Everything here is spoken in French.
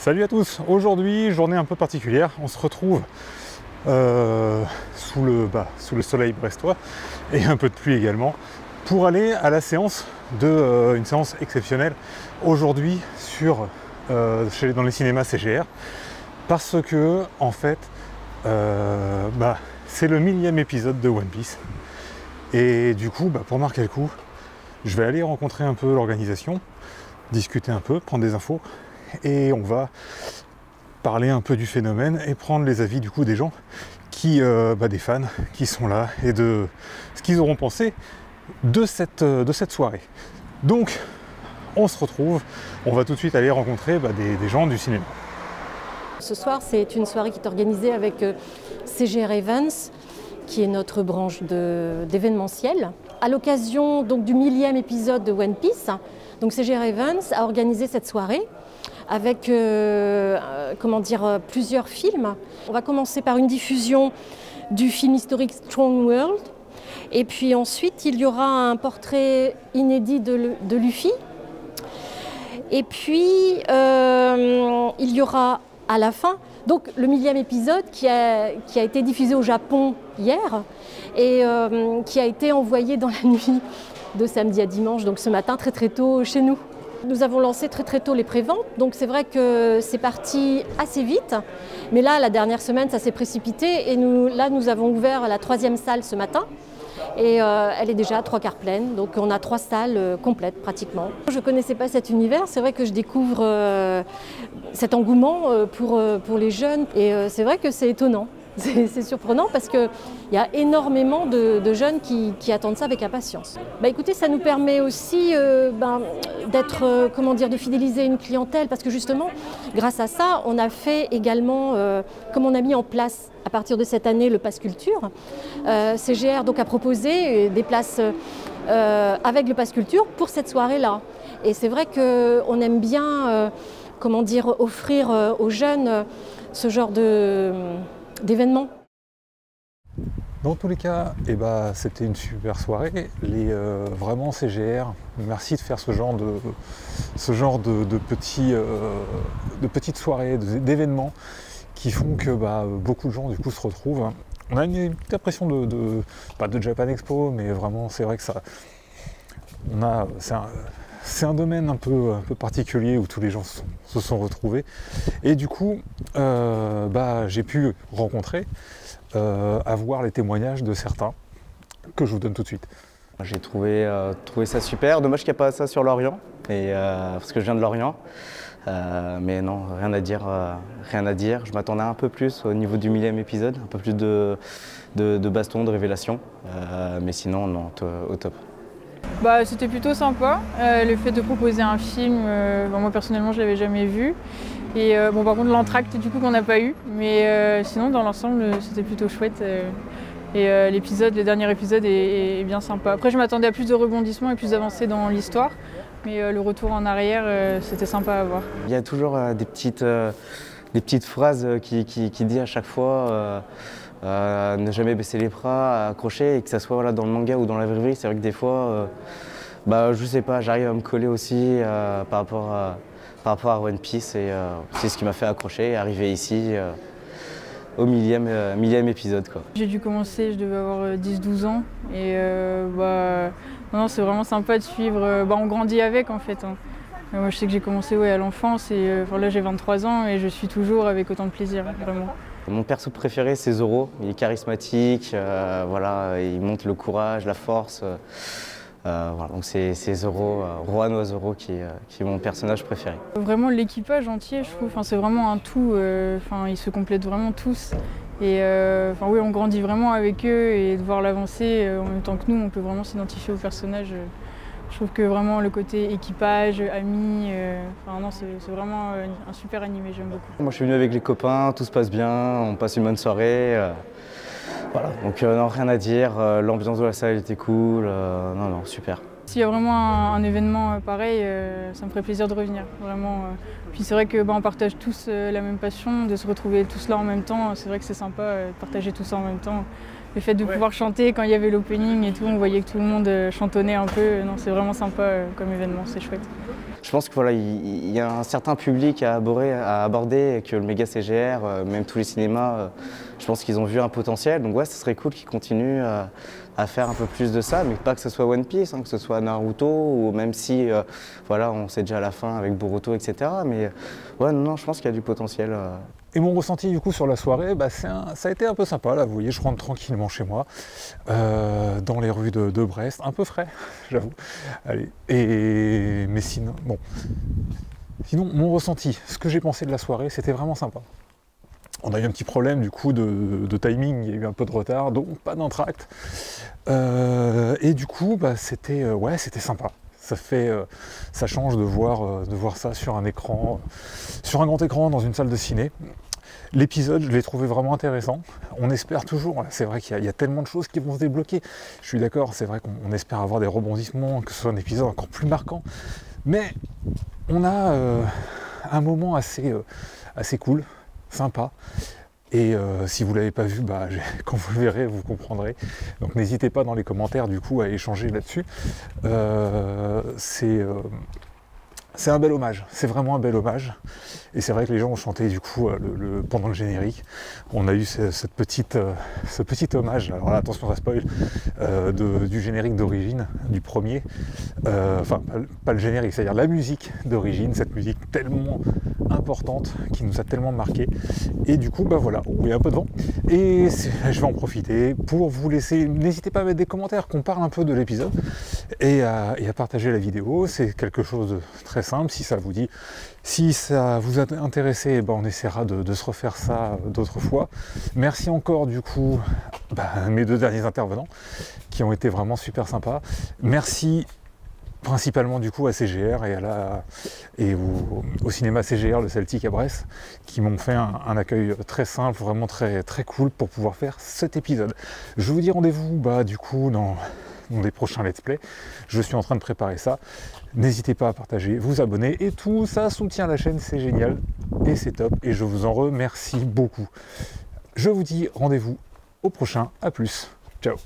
Salut à tous, aujourd'hui journée un peu particulière, on se retrouve sous le soleil brestois et un peu de pluie également pour aller à la séance une séance exceptionnelle aujourd'hui dans les cinémas CGR parce que en fait c'est le 1000e épisode de One Piece et du coup pour marquer le coup je vais aller rencontrer un peu l'organisation, discuter un peu, prendre des infos et on va parler un peu du phénomène et prendre les avis du coup des gens des fans qui sont là et de ce qu'ils auront pensé de cette soirée. Donc on se retrouve, on va tout de suite aller rencontrer des gens du cinéma. Ce soir c'est une soirée qui est organisée avec CGR Events, qui est notre branche d'événementiel. À l'occasion donc du 1000e épisode de One Piece, donc CGR Events a organisé cette soirée avec plusieurs films. On va commencer par une diffusion du film historique Strong World, et puis ensuite il y aura un portrait inédit de Luffy, et puis il y aura à la fin donc le 1000e épisode qui a été diffusé au Japon hier et qui a été envoyé dans la nuit de samedi à dimanche, donc ce matin très tôt chez nous. Nous avons lancé très tôt les préventes, donc c'est vrai que c'est parti assez vite, mais là la dernière semaine ça s'est précipité et nous avons ouvert la 3e salle ce matin et elle est déjà 3/4 pleine, donc on a 3 salles complètes pratiquement. Je ne connaissais pas cet univers, c'est vrai que je découvre cet engouement pour les jeunes et c'est vrai que c'est étonnant. C'est surprenant parce qu'il y a énormément de jeunes qui attendent ça avec impatience. Écoutez, ça nous permet aussi de fidéliser une clientèle parce que justement, grâce à ça, on a fait également, comme on a mis en place à partir de cette année le Pass Culture, CGR donc a proposé des places avec le Pass Culture pour cette soirée-là. Et c'est vrai qu'on aime bien offrir aux jeunes ce genre d'événements. Dans tous les cas, c'était une super soirée. Vraiment CGR, merci de faire ce genre de petites soirées, d'événements qui font que beaucoup de gens du coup se retrouvent. On a une petite impression pas de Japan Expo, mais vraiment c'est vrai que c'est un domaine un peu particulier où tous les gens se sont retrouvés. Et du coup, j'ai pu rencontrer, avoir les témoignages de certains que je vous donne tout de suite. J'ai trouvé ça super. Dommage qu'il n'y a pas ça sur Lorient, parce que je viens de Lorient. Mais non, rien à dire. Je m'attendais un peu plus au niveau du 1000e épisode, un peu plus de baston, de révélation. Mais sinon, non, au top. C'était plutôt sympa, le fait de proposer un film, moi personnellement je l'avais jamais vu. Et par contre l'entracte du coup qu'on n'a pas eu, mais sinon dans l'ensemble c'était plutôt chouette. Le dernier épisode est bien sympa. Après je m'attendais à plus de rebondissements et plus d'avancées dans l'histoire, mais le retour en arrière c'était sympa à voir. Il y a toujours des petites phrases qui dit à chaque fois ne jamais baisser les bras, accrocher, et que ça soit dans le manga ou dans la vraie vie. C'est vrai que des fois, je sais pas, j'arrive à me coller aussi par rapport à One Piece, et c'est ce qui m'a fait accrocher et arriver ici au 1000e épisode, quoi. J'ai dû commencer, je devais avoir 10-12 ans, et non, c'est vraiment sympa de suivre, on grandit avec en fait. Moi je sais que j'ai commencé à l'enfance et là j'ai 23 ans et je suis toujours avec autant de plaisir, vraiment. Mon perso préféré c'est Zoro, il est charismatique, il montre le courage, la force. Donc c'est Zoro, Rohan Zoro qui est mon personnage préféré. Vraiment l'équipage entier je trouve, c'est vraiment un tout, ils se complètent vraiment tous. Et oui, on grandit vraiment avec eux et de voir l'avancée en même temps que nous, on peut vraiment s'identifier au personnage. Je trouve que vraiment le côté équipage, amis, c'est vraiment un super animé, j'aime beaucoup. Moi je suis venu avec les copains, tout se passe bien, on passe une bonne soirée. Donc non, rien à dire, l'ambiance de la salle était cool, non, super. S'il y a vraiment un événement pareil, ça me ferait plaisir de revenir, vraiment. Puis c'est vrai qu'on partage tous la même passion, de se retrouver tous là en même temps, c'est vrai que c'est sympa de partager tout ça en même temps. Le fait de pouvoir chanter quand il y avait l'opening et tout, on voyait que tout le monde chantonnait un peu, non, c'est vraiment sympa comme événement, c'est chouette. Je pense que voilà, il y a un certain public à aborder et que le méga CGR, même tous les cinémas, je pense qu'ils ont vu un potentiel. Donc ouais, ce serait cool qu'ils continuent à faire un peu plus de ça, mais pas que ce soit One Piece, hein, que ce soit Naruto, ou même si voilà, on sait déjà la fin avec Boruto, etc. Mais ouais, non, je pense qu'il y a du potentiel. Et mon ressenti du coup sur la soirée, bah, ça a été un peu sympa là, vous voyez, je rentre tranquillement chez moi, dans les rues de Brest, un peu frais, j'avoue. Allez, mais sinon, bon. Sinon, mon ressenti, ce que j'ai pensé de la soirée, c'était vraiment sympa. On a eu un petit problème du coup de timing, il y a eu un peu de retard, donc pas d'entracte. Et du coup, bah, c'était sympa. Ça change de voir ça sur un écran, sur un grand écran dans une salle de ciné. L'épisode, je l'ai trouvé vraiment intéressant. On espère toujours, c'est vrai qu'il y a tellement de choses qui vont se débloquer. Je suis d'accord, c'est vrai qu'on espère avoir des rebondissements, que ce soit un épisode encore plus marquant. Mais on a un moment assez cool, sympa. Et si vous ne l'avez pas vu, bah, quand vous le verrez, vous comprendrez. Donc n'hésitez pas dans les commentaires du coup à échanger là-dessus. C'est un bel hommage, c'est vraiment un bel hommage. Et c'est vrai que les gens ont chanté du coup pendant le générique. On a eu ce petit hommage, alors là attention ça spoil, du générique d'origine, du premier. Enfin pas le générique, c'est-à-dire la musique d'origine, cette musique tellement importante, qui nous a tellement marqué. Et du coup bah voilà, il y a un peu de vent. Et je vais en profiter pour vous laisser, n'hésitez pas à mettre des commentaires, qu'on parle un peu de l'épisode. Et à partager la vidéo, c'est quelque chose de très simple, si ça vous dit. Si ça vous a intéressé, ben on essaiera de se refaire ça d'autres fois. Merci encore du coup mes deux derniers intervenants qui ont été vraiment super sympas. Merci principalement du coup à CGR et au cinéma CGR, le Celtic à Brest, qui m'ont fait un accueil très simple, vraiment très, très cool pour pouvoir faire cet épisode. Je vous dis rendez-vous du coup dans des prochains let's play. Je suis en train de préparer ça. N'hésitez pas à partager, vous abonner et tout ça soutient la chaîne, c'est génial et c'est top et je vous en remercie beaucoup. Je vous dis rendez-vous au prochain, à plus, ciao.